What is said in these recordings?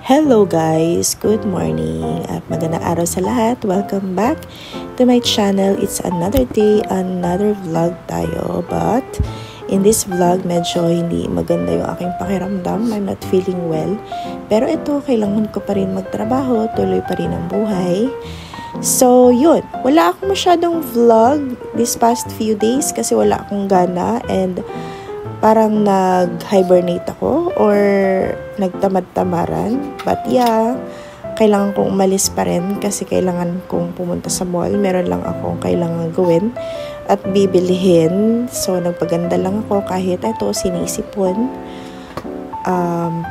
Hello guys! Good morning at magandang araw sa lahat. Welcome back to my channel. It's another day, another vlog tayo. But in this vlog, medyo hindi maganda yung aking pakiramdam. I'm not feeling well. Pero ito, kailangan ko pa rin magtrabaho. Tuloy pa rin ang buhay. So, yun. Wala akong masyadong vlog this past few days kasi wala akong gana and parang nag-hibernate ako or nagtamad-tamaran. But yeah, kailangan kong umalis pa rin kasi kailangan kong pumunta sa mall. Meron lang akong kailangan gawin at bibilihin. So, nagpaganda lang ako kahit ito, sinisipon.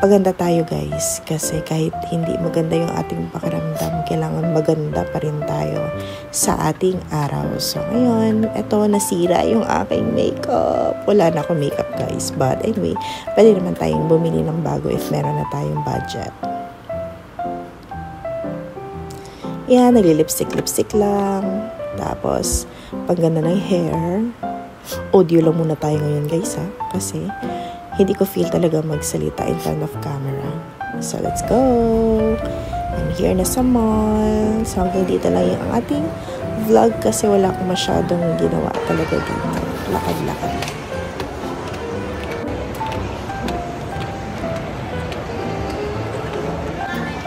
Paganda tayo guys kasi kahit hindi maganda yung ating pakiramdam, kailangan maganda pa rin tayo sa ating araw. So ngayon, eto nasira yung aking makeup. Wala na akong makeup guys, but anyway, pwede naman tayong bumili ng bago if meron na tayong budget. Yan, naglilipstick-lipstick lang. Tapos pagganda ng hair. Audio lang muna tayo ngayon guys ha, kasi hindi ko feel talaga magsalita in front of camera. So, let's go! I'm here na sa mall. So, hanggang dito lang yung ating vlog kasi wala akong masyadong ginawa talaga dito. Lakad-lakad lang.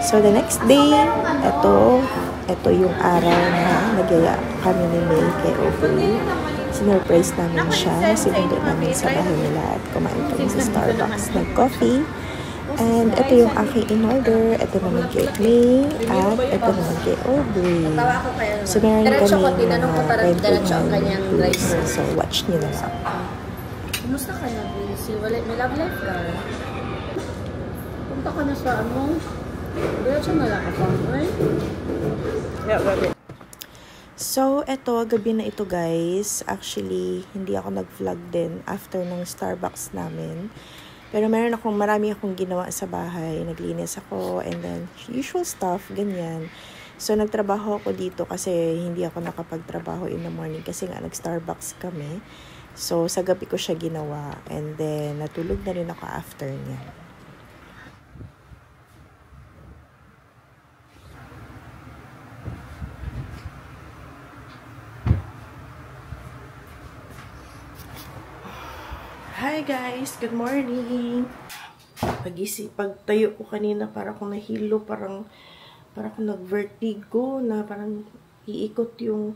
So, the next day, ito yung araw na nagyaya kami ni May kay Aubrey. Sinurprise namin siya, sinundo namin sa bahay nila at kumain kami sa Starbucks ng coffee. And ito yung aking in-order. Ito naman kay May at ito naman kay Aubrey. So meron kami mga rice. So watch nyo na lang. Kumusta ka na, Gracie? May love life ka? Punta ka na sa ano? Diretso na lang ka pa, right? Yeah, rabbit. So, eto, gabi na ito guys. Actually, hindi ako nag-vlog din after ng Starbucks namin. Pero marami akong ginawa sa bahay. Naglinis ako and then usual stuff, ganyan. So, nagtrabaho ako dito kasi hindi ako nakapagtrabaho in the morning kasi nga nag-Starbucks kami. So, sa gabi ko siya ginawa and then natulog na rin ako after niya. Hi guys! Good morning! Pagtayo ko kanina para akong nahilo, parang akong nag-vertigo na parang iikot yung,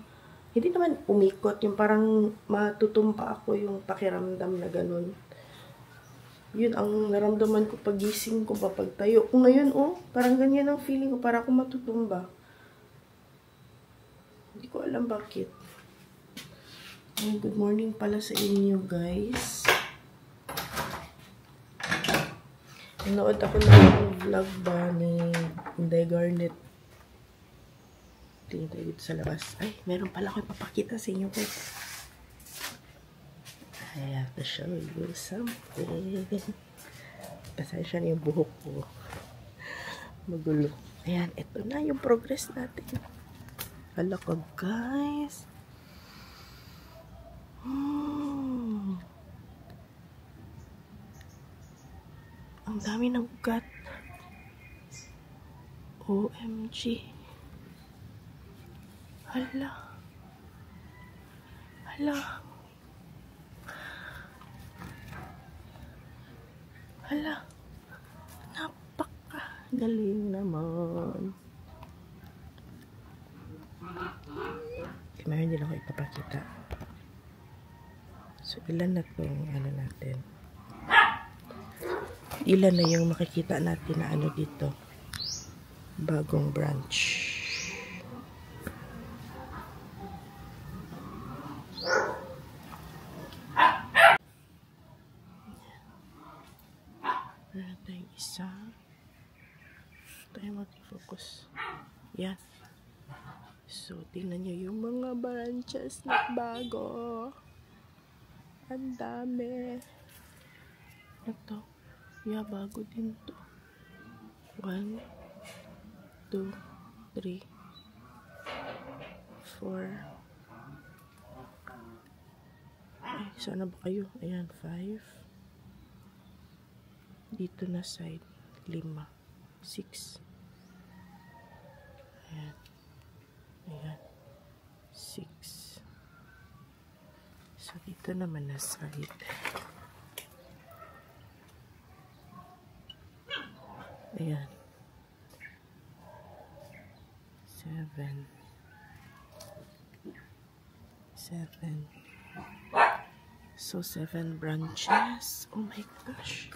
hindi naman umikot, yung parang matutumpa ako yung pakiramdam na ganun. Yun ang naramdaman ko pagising ko pa pagtayo ko ngayon, parang ganyan ang feeling ko, para akong matutumba. Hindi ko alam bakit. Good morning pala sa inyo guys. Nanood ako ng vlog ba ni Inday Garnet. Tingin tayo dito sa labas. Ay, meron pala ako ipapakita sa inyo guys. I have to show you something. Pasensya na yung buhok ko. Magulo. Ayan, ito na yung progress natin. Hala ko guys. Ang dami ng ugat. OMG. Hala. Hala. Hala. Napakagaling naman. Meron din ako ipapakita. So, ilan na itong ano natin. Ilan na yung makikita natin na ano dito. Bagong branch. Meron tayong isa. Tayo mag-focus. Yan. So, tingnan nyo yung mga branches na bago. Ang dami. Ito. Yeah, bago din to. 1, 2, 3, 4. Ay, sana ba kayo? Ayan, 5. Dito na side, 5, 6. Ayan. Ayan. 6. So, dito naman na side. Ayan. 7. 7. So, 7 branches. Oh my gosh.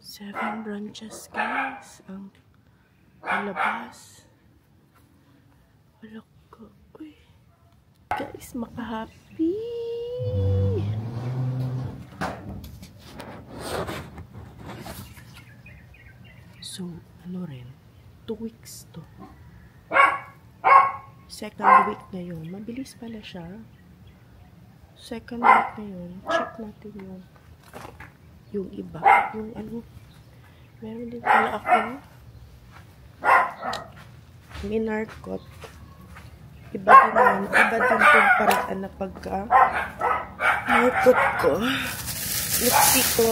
7 branches, guys. Ang labas. Wala ko. Uy. Guys, makahappy. So, ano rin? 2 weeks to. Second week na yun. Mabilis pala siya. Second week na yun. Check natin yung iba. Yung ano. Meron din pala ako. Minarkot. Iba din naman. Iba din yung paraan na pagka narkot ko. Lipstick ko.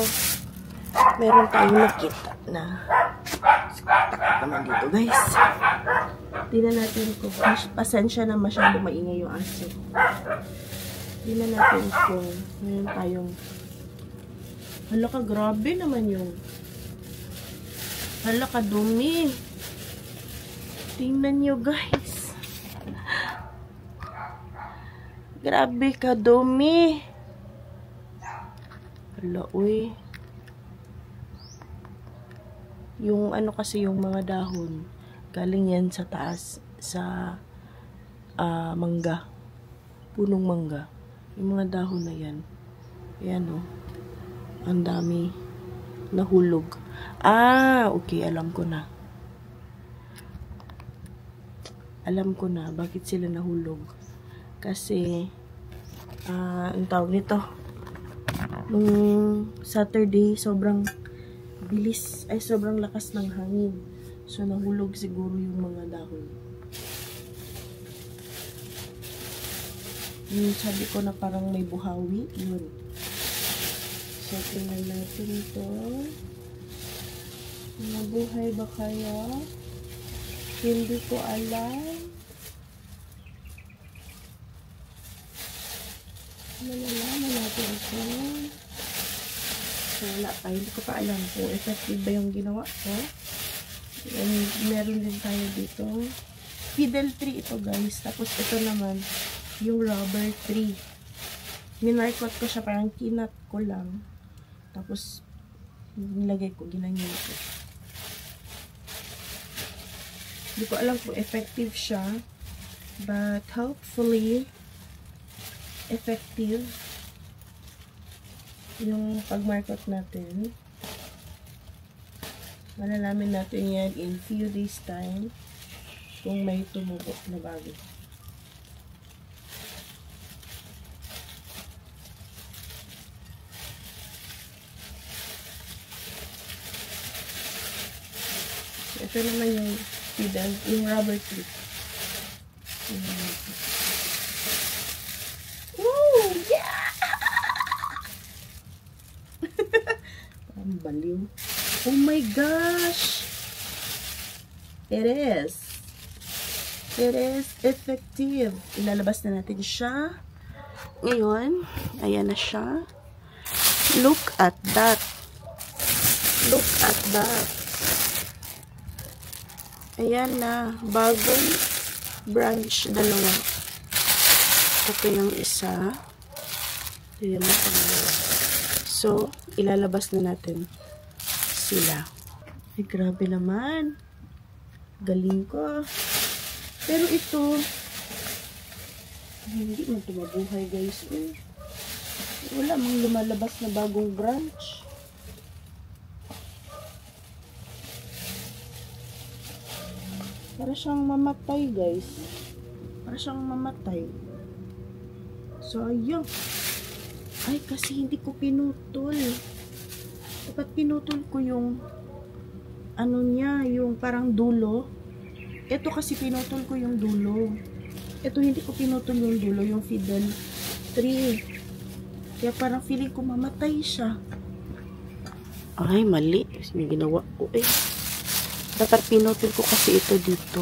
Meron tayong nakita na takot naman dito, guys. Tingnan natin kung pasensya na masyado maingay yung aso. Tingnan natin kung meron tayong hala ka, grabe naman yung hala ka, dumi. Tingnan nyo, guys. Grabe ka, dumi. Hala, uy. Yung ano kasi yung mga dahon, galing yan sa taas, sa mangga. Punong mangga. Yung mga dahon na yan. Ayan o. Ang dami nahulog. Ah, okay. Alam ko na. Alam ko na bakit sila nahulog. Kasi, ang tawag nito, nung Saturday, sobrang bilis, ay sobrang lakas ng hangin. So, nahulog siguro yung mga dahon. Yung sabi ko na parang may buhawi, yun. So, tingnan natin ito. Nabuhay ba kaya? Hindi ko alam. Malalaman natin ito. Wala pa. Hindi ko pa alam kung effective ba yung ginawa ko. Meron din tayo dito. Fiddle tree ito, guys. Tapos ito naman, yung rubber tree. Minarkot ko siya, parang kinat ko lang. Tapos, nilagay ko, ginanyan ko. Hindi ko alam kung effective siya. But, hopefully, effective yung pagmarkot natin. Malalaman natin yan in few days time kung may tumubo na bago. Ito naman yung fiddle, yung rubber clip. Woo! Yeah! Parang baliw. Oh my gosh! It is. It is effective. Ilalabas na natin siya. Ngayon, ayan na siya. Look at that. Look at that. Ayan na. Bagong branch. Dalawa. Ito yung isa. Ayan na. So, ilalabas na natin sila. Ay, grabe naman. Galing ko. Pero ito, hindi man ito mabuhay, guys. Wala mang lumalabas na bagong branch. Para siyang mamatay, guys. Para siyang mamatay. So, ayun. Ay, kasi hindi ko pinutol. Dapat pinutol ko yung ano niya, yung parang dulo. Ito kasi pinutol ko yung dulo. Ito hindi ko pinutol yung dulo, yung fiddle tree. Kaya parang feeling ko mamatay siya. Ay, mali. May ginawa ko eh. Dapat pinutol ko kasi ito dito.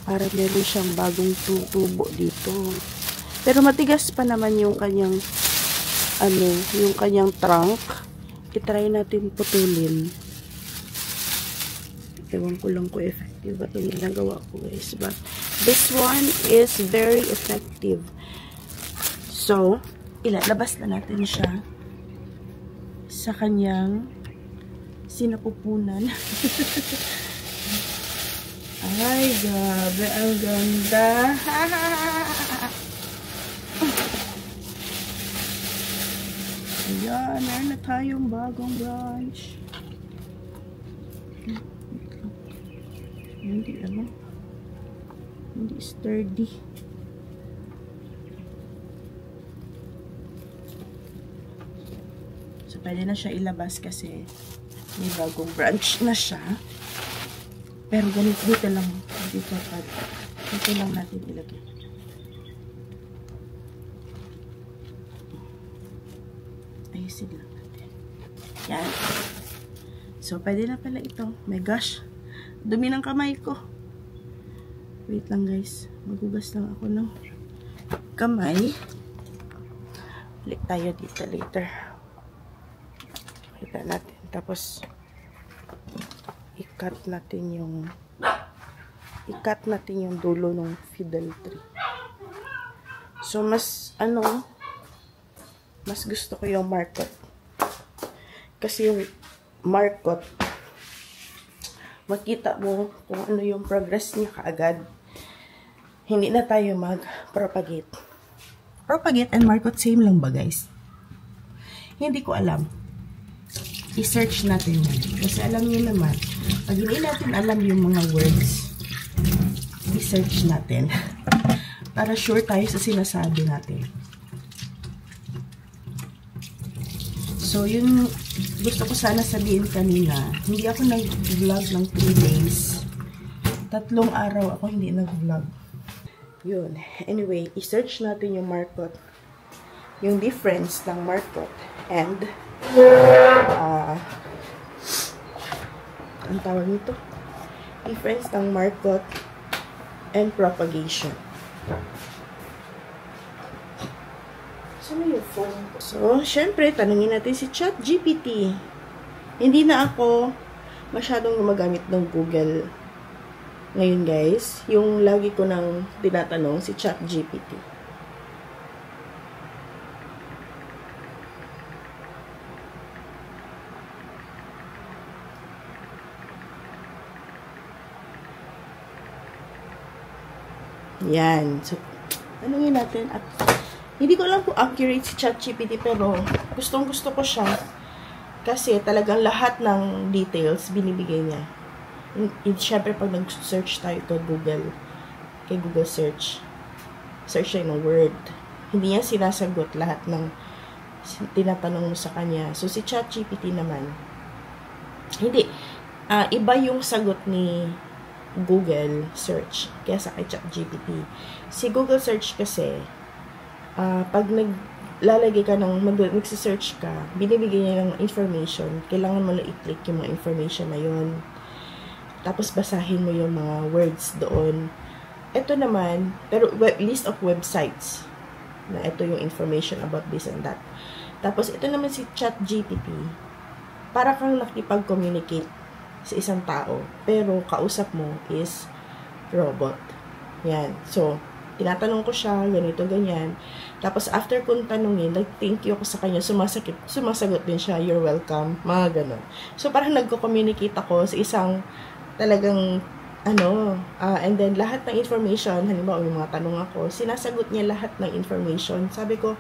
Para meron siyang bagong tubo dito. Pero matigas pa naman yung kanyang yung kanyang trunk. I-try natin putulin. Ewan ko lang kung effective ba itong ginagawa ko guys. But this one is very effective. So, ilalabas na natin siya sa kanyang sinapupunan. Ay, grabe. Ang ganda. Ayan, meron na tayong bagong branch. Hindi, hindi sturdy. So, pwede na siya ilabas kasi may bagong branch na siya. Pero ganito, dito lang natin ilagay. Ayusin lang natin. Yan. So, pwede na pala ito. My gosh. Dumi ng kamay ko. Wait lang guys. Magugas lang ako ng kamay. Balik tayo dito later. Kita natin. Tapos, i-cut natin yung dulo ng fiddle tree. So, mas gusto ko yung markot. Kasi yung markot, makita mo kung ano yung progress niya kaagad. Hindi na tayo mag-propagate. Propagate and markot same lang ba guys? Hindi ko alam. I-search natin yan. Kasi alam niyo naman, pag hindi natin alam yung mga words, i-search natin. Para sure tayo sa sinasabi natin. So, yun gusto ko sana sabihin kanina. Hindi ako nag-vlog ng 3 days. 3 araw ako hindi nag-vlog. Yun. Anyway, i-search natin yung markot. Yung difference ng markot and ang tawag nito? Difference ng markot and propagation. Saan yung phone ko? So, syempre, tanungin natin si ChatGPT. Hindi na ako masyadong gumagamit ng Google ngayon, guys. Yung lagi ko nang tinatanong si ChatGPT. Yan. So, tanungin natin. At hindi ko alam kung accurate si ChatGPT, pero gustong-gusto ko siya. Kasi talagang lahat ng details binibigay niya. Siyempre, pag nag-search tayo kay Google search siya ng word. Hindi niya sinasagot lahat ng tinatanong mo sa kanya. So, si ChatGPT naman, hindi. Iba yung sagot ni Google search kaysa kay ChatGPT. Si Google search kasi, pag naglalagay ka ng magsi-search ka, binibigay niya ng information. Kailangan mo lang i-click yung mga information na yun. Tapos basahin mo yung mga words doon. Ito naman, pero list of websites na ito yung information about this and that. Tapos ito naman si ChatGPT, para kang nakipag-communicate sa isang tao, pero kausap mo is robot. Yan. So, tinatanong ko siya, ganito, ganyan. Tapos, after kong tanungin, thank you ako sa kanya, sumasagot din siya, you're welcome, mga ganon. So, parang nagko-communicate ako sa isang talagang, and then, lahat ng information, halimbawa, yung mga tanong ako, sinasagot niya lahat ng information. Sabi ko,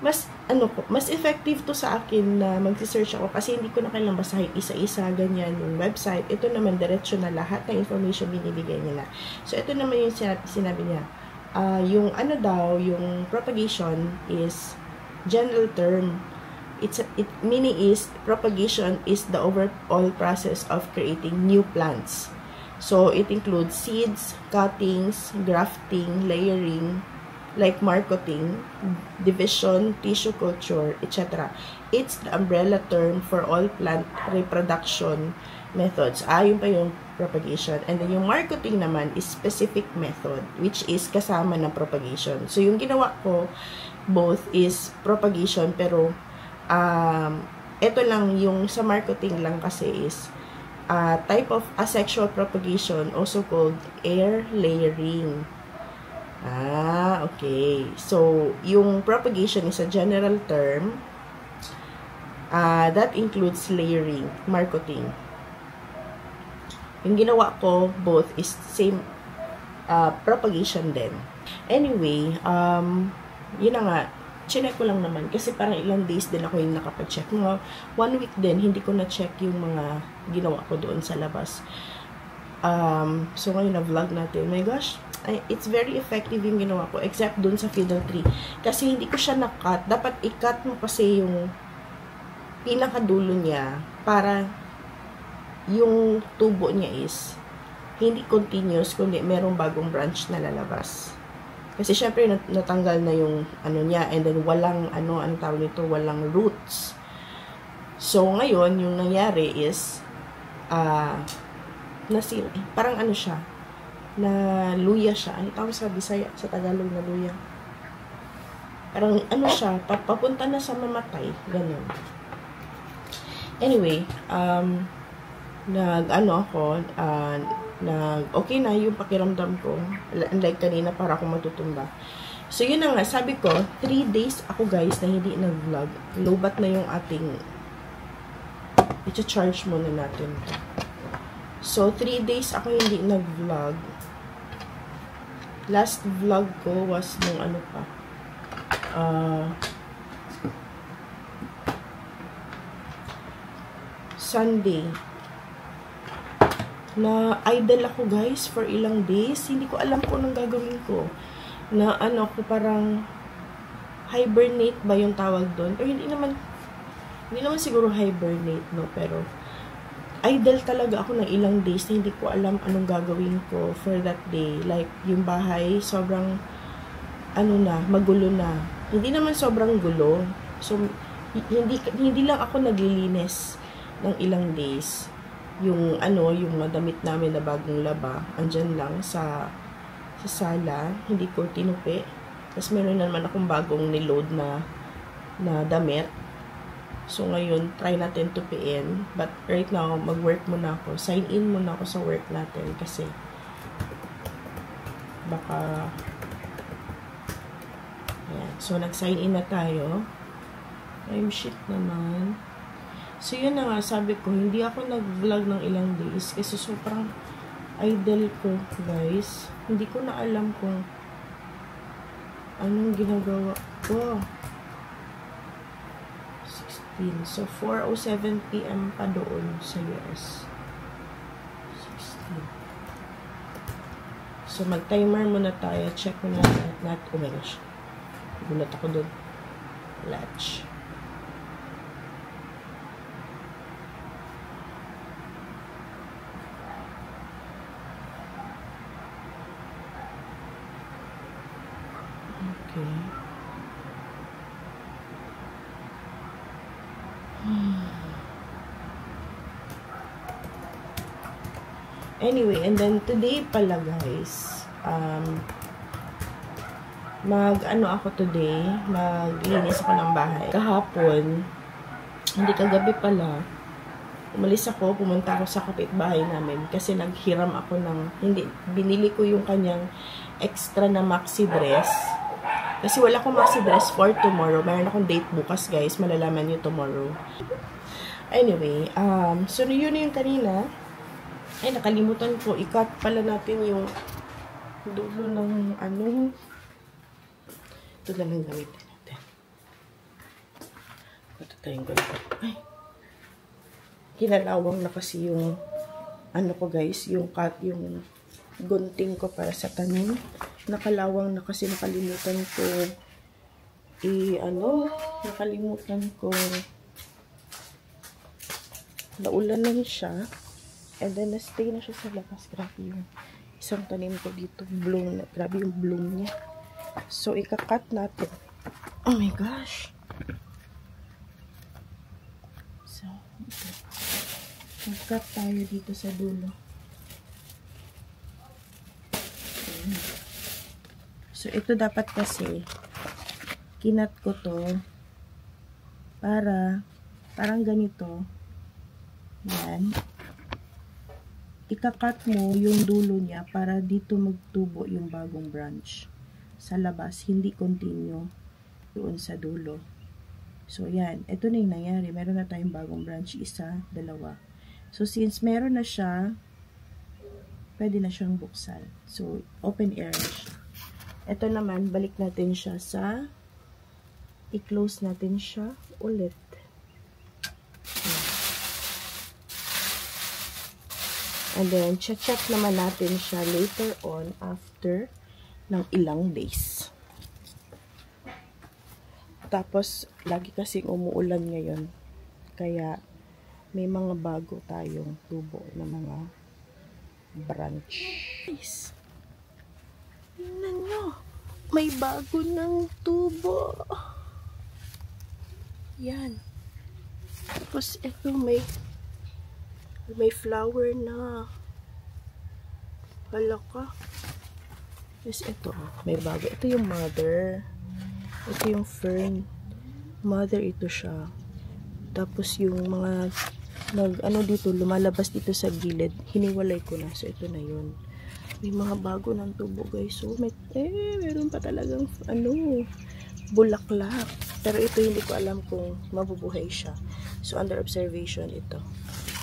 mas effective to sa akin na mag-search ako kasi hindi ko na kailangang basahin isa-isa, ganyan, yung website. Ito naman, diretso na lahat ng information binibigay nila. So, ito naman yung sinabi niya. Yung yung propagation is general term. Meaning is, propagation is the overall process of creating new plants. So, it includes seeds, cuttings, grafting, layering, like marketing, division, tissue culture, etc. It's the umbrella term for all plant reproduction methods. Yun pa yung propagation. And then yung marketing naman is specific method, which is kasama ng propagation. So yung ginawa ko, both is propagation, pero ito lang yung sa marketing lang kasi is type of asexual propagation, also called air layering. Okay. So, yung propagation is a general term that includes layering, marketing. Yung ginawa ko, both is same propagation din. Anyway, yun na nga, chinek ko lang naman kasi parang ilang days din ako yung nakapag-check. Mga 1 week din, hindi ko na-check yung mga ginawa ko doon sa labas. So, ngayon na-vlog natin. My gosh, it's very effective yung ginawa ko, except doon sa fiddle tree. Kasi hindi ko siya na-cut. Dapat i-cut mo kasi yung pinakadulo niya para yung tubo niya is hindi continuous, kundi merong bagong branch na lalabas. Kasi syempre natanggal na yung ano niya, and then walang anong tawag nito, walang roots. So ngayon yung nangyari is nasira, parang ano siya, na luya siya. Ano tawag sa Bisaya, sa Tagalog na luya? Parang ano siya, papunta na sa mamatay, ganun. Anyway, okay na yung pakiramdam ko. Unlike kanina, para akong matutumba. So, yun na nga. Sabi ko, 3 days ako guys na hindi nag-vlog. Lobat na yung ating i-charge muna natin. So, 3 days ako hindi nag-vlog. Last vlog ko was nung ano pa. Sunday. Na idle ako guys for ilang days. Hindi ko alam kung anong gagawin ko. Na ano ko, parang hibernate ba yung tawag doon? Pero hindi naman siguro hibernate, no? Pero idle talaga ako ng ilang days na hindi ko alam anong gagawin ko for that day. Like, yung bahay, sobrang magulo na. Hindi naman sobrang gulo. So, hindi lang ako naglilinis ng ilang days. Yung mga damit namin na bagong laba, andyan lang sa sala, hindi ko tinupi. Tapos meron na naman akong bagong niload na damit. So ngayon, try natin tupiin. But right now, mag-work muna ako. Sign in muna ako sa work natin kasi baka ayan. So nag-sign in na tayo. Time sheet naman. So, yun na nga, sabi ko, hindi ako nag-vlog ng ilang days kasi sobrang idle ko, guys. Hindi ko na alam kung anong ginagawa ko. 16. So, 4:07 PM pa doon sa US. 16. So, mag-timer muna tayo. Check muna natin. Oh my gosh. Gulat ako doon. Latch. Okay. Anyway, and then today pala guys, ako today, maglinis ako ng bahay. Kahapon, hindi kagabi pala, umalis ako, pumunta ako sa kapitbahay namin kasi naghiram ako binili ko yung kanyang extra na maxi dress. Kasi wala akong maxi dress for tomorrow. Mayroon akong date bukas, guys. Malalaman nyo tomorrow. Anyway, so yun yung kanina. Ay, nakalimutan ko. I-cut pala natin yung dulo ng ito na lang gamitin natin. Ito tayong ganito. Ay, kinalawang na kasi yung ko guys, yung gunting ko para sa tanim. Nakalawang na kasi nakalimutan ko naulanan siya, and then na-stay na siya sa labas. Grabe yung isang tanim ko dito, bloom na, grabe yung bloom niya. So, ikakat natin. Oh my gosh. So, ito. Mag-cut tayo dito sa dulo. So, ito dapat kasi kinat ko to para parang ganito. Yan. Ikakat mo yung dulo niya para dito magtubo yung bagong branch. Sa labas, hindi continue doon sa dulo. So, yan. Ito na yung nangyari. Meron na tayong bagong branch. Isa, dalawa. So, since meron na siya, pwede na siyang buksan. So, open air na siya. Ito naman, balik natin siya sa i-close natin siya ulit. And then, check naman natin siya later on after ng ilang days. Tapos, lagi kasing umuulan ngayon. Kaya, may mga bago tayong tubo na mga branch. Guys, tingnan nyo. May bago ng tubo. Yan. Tapos, ito may flower na. Hala ka. Yes, ito. May bago. Ito yung mother. Ito yung fern. Mother ito siya. Tapos yung mga dito, lumalabas dito sa gilid. Hiniwalay ko na. So, ito na yun. May mga bago ng tubo, guys. So, meron pa talagang, bulaklak. Pero ito, hindi ko alam kung mabubuhay siya. So, under observation ito.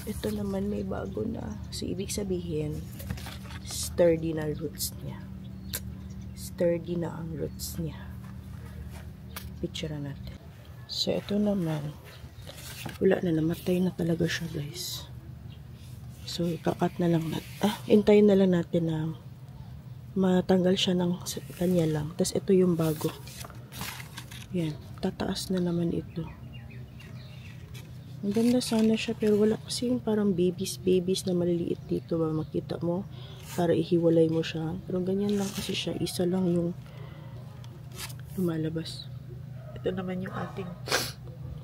Ito naman may bago na. So, ibig sabihin, sturdy na roots niya. Sturdy na ang roots niya. Picture natin. So, ito naman, wala na, namatay na talaga siya, guys. So, ikakat na lang natin. Hintayin na lang natin na matanggal siya ng kanya lang. Tapos, ito yung bago. Yan. Tataas na naman ito. Ang ganda sana siya, pero wala kasi yung parang babies na maliliit dito. Ba, makita mo, para ihiwalay mo siya. Pero ganyan lang kasi siya. Isa lang yung lumalabas. Ito naman yung ating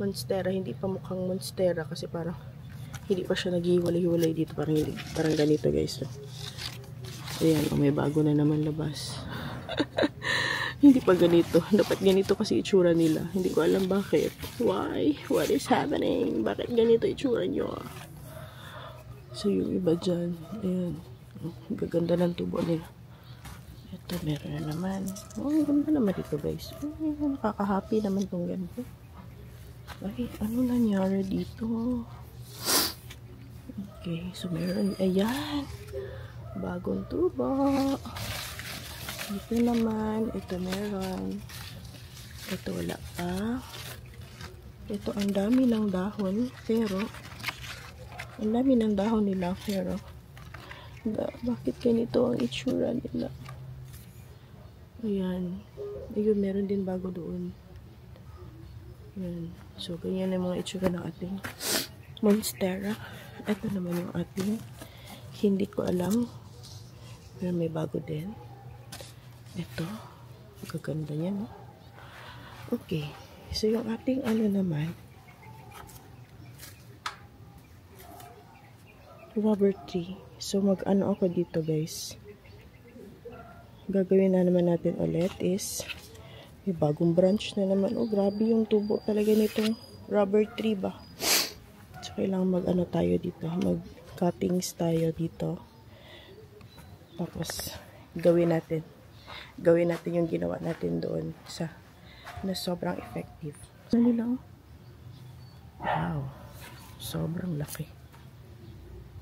monstera. Hindi pa mukhang monstera kasi parang hindi pa siya naghiwalay-hiwalay dito. Parang ganito, guys. So, ayan, may bago na naman labas. Hindi pa ganito. Dapat ganito kasi itsura nila. Hindi ko alam bakit. Why? What is happening? Bakit ganito itsura nyo? So, yung iba dyan. Ayan. Gaganda ng tubo nila. Ito, meron na naman. Oh, ganda naman dito, guys. Nakaka-happy naman itong ganito. Ay, ano nangyari dito? Okay, so meron. Ayan. Bagong tubo. Ito naman, ito meron. Ito wala pa. Ito ang dami ng dahon, pero ang dami ng dahon nila, pero bakit ganito ang itsura nila? Ayan. Ayun, meron din bago doon. Ayan. So, ganyan ang mga itsura ng ating monstera. Ito naman yung ating hindi ko alam, pero may bago din. Ito, gaganda niya, no? Okay, so yung ating naman, rubber tree. So mag-ano ako dito, guys. Gagawin na naman natin ulit is, may bagong branch na naman. Oh, grabe yung tubo talaga nitong rubber tree ba? So kailangan mag-ano tayo dito, mag-cuttings tayo dito. Tapos, gawin natin yung ginawa natin doon na sobrang effective. Ano lang? Wow. Sobrang laki.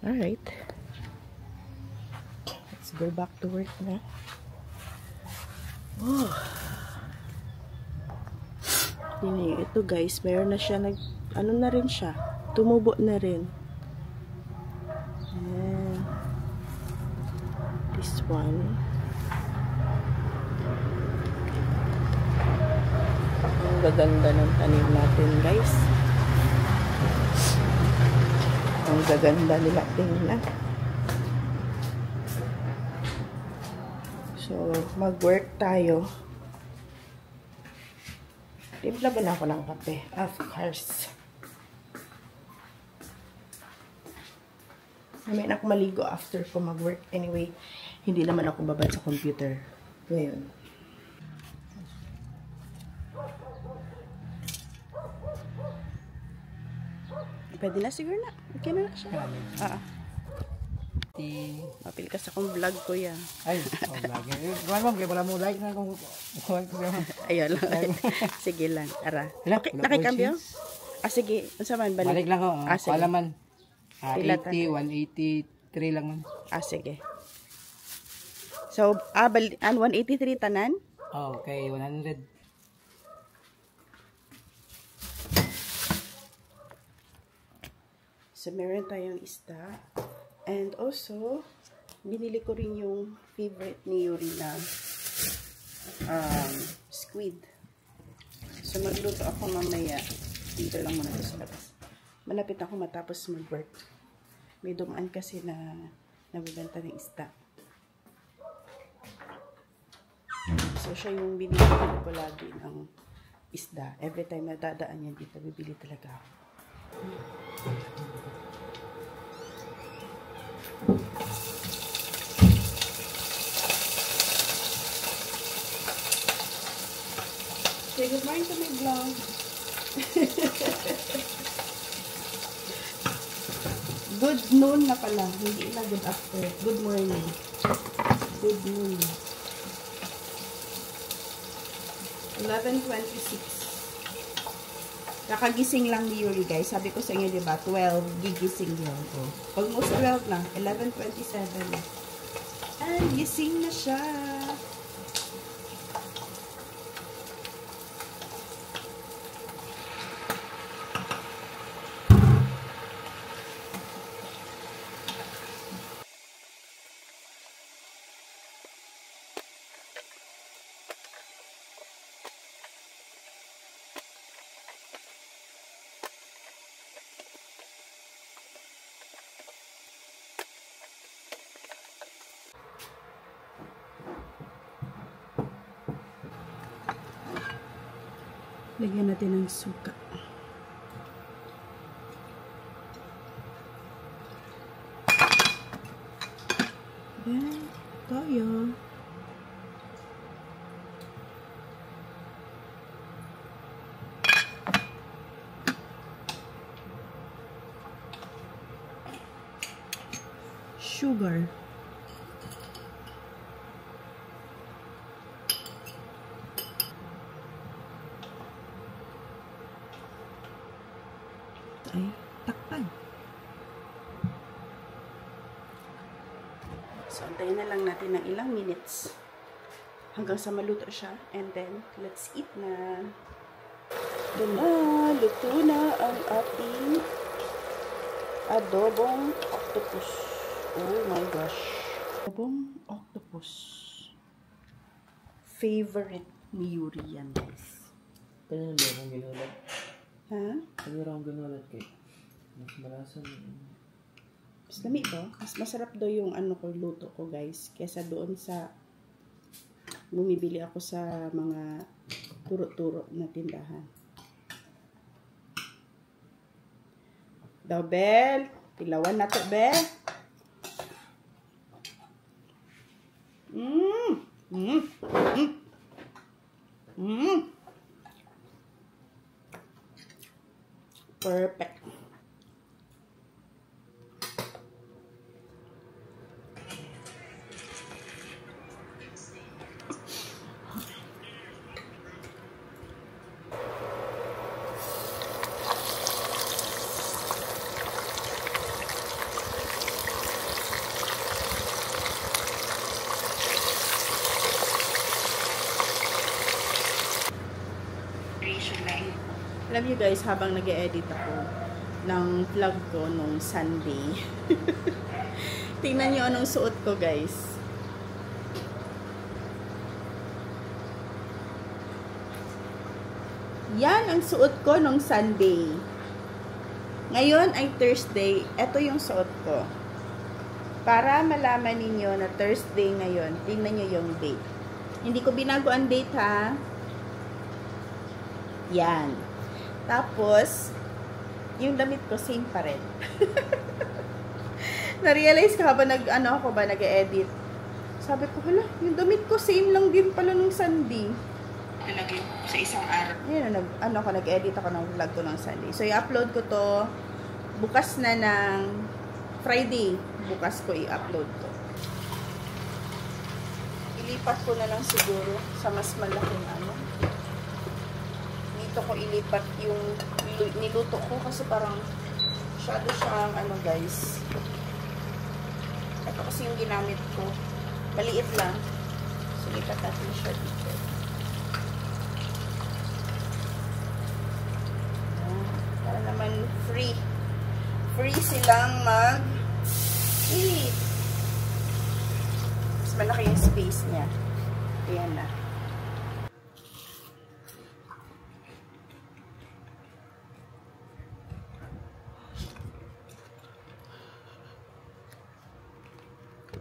Alright. Let's go back to work na. Oh. Ito, guys, meron na siya ano na rin siya. Tumubo na rin. Ayan. This one. Ang gaganda ng tanim natin, guys. Ang gaganda nila tingnan. So, mag-work tayo Timpla ba na ako ng kape? Of course. Namin ako maligo after ko mag-work. Anyway, hindi naman ako babad sa computer. Ngayon. Pwede na siguro na. Okay na siya. Mapil ka sa kong vlog ko yan. Ay, vlog. Gawin mo, wala mo like na kung... Ayun lang. Sige lang. Ara. Okay, nakikambyo? Sige. Unsa man, balik. Balik lang ako. Sige. Palaman. 80, 183 lang man. Sige. So, 183 tanan? Okay, 100. So, meron tayong isda. And also, binili ko rin yung favorite ni Yuri na squid. So, magluto ako mamaya. Dito lang muna sa labas. Malapit ako matapos mag-work. May dumaan kasi na nabibenta ng isda. So, siya yung binili ko lagi ng isda. Every time na dadaan yan dito, bibili talaga ako. Say good morning to my vlog. Good noon na pala. Hindi na good after. Good morning. Good noon. 11:26. Nakagising lang ni Yuri, guys. Sabi ko sa inyo, diba? 12. Gigising yun. Oh. Almost 12 na. 11:27. And gising na siya. Lagyan natin ng suka. Ayan, toyo. Sugar. Ay, takpan. So, antayin na lang natin ng ilang minutes hanggang sa maluto siya. And then, let's eat na. Ito na, luto na ang ating adobong octopus. Oh my gosh. Adobong octopus. Favorite ni Yuri yan, guys. Kanya na ba akong ginulat? Ha? Kanya na akong ginulat kayo. Mas malasan. Mas lami ito. Mas masarap daw yung ano ko, luto ko, guys. Kesa doon sa bumibili ako sa mga turo-turo na tindahan. Daw, Bel. Tilawan na to, Bel. Perfect. Alam niyo guys, habang nag-e-edit ako ng vlog ko nung Sunday, tingnan niyo anong suot ko, guys. Yan ang suot ko nung Sunday. Ngayon ay Thursday. Ito yung suot ko. Para malaman ninyo na Thursday ngayon, tingnan niyo yung date. Hindi ko binago ang date, ha? Yan. Tapos, yung damit ko, same pa rin. Na-realize ko habang nag-e-edit. Sabi ko, hala, yung damit ko, same lang din pala nung Sunday. Nalagay sa isang araw. Yan, nag-edit ako ng vlog ko ng Sunday. So, i-upload ko to bukas na ng Friday. Bukas ko i-upload to. Ilipat ko na lang siguro sa mas malaking dito ko ilipat yung niluto ko kasi parang masyado siyang guys. Ito kasi yung ginamit ko. Maliit lang. So, lipat natin siya dito. Para naman free silang mag-eat. Mas malaki yung space niya. Ayan na.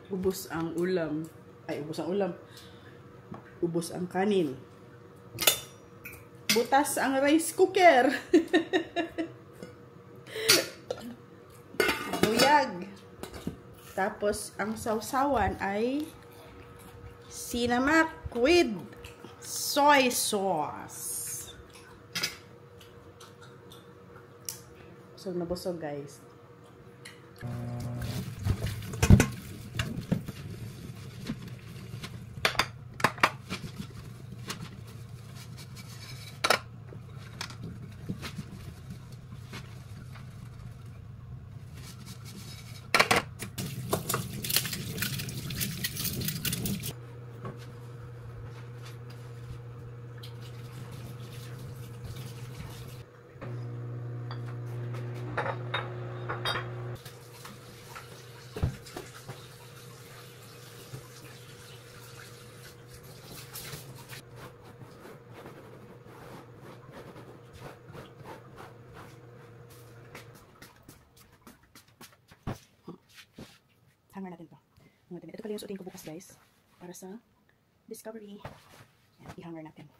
Ubos ang ulam. Ay, ubos ang ulam. Ubos ang kanin. Butas ang rice cooker. Buyag. Tapos, ang sausawan ay sinamak with soy sauce. So, nabusog guys. Hanger natin to. Ito pala yung suotin ko bukas guys. Para sa Discovery. Yan, i-hanger natin.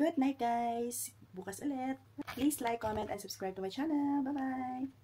Good night guys! Bukas ulit. Please like, comment, and subscribe to my channel. Bye-bye!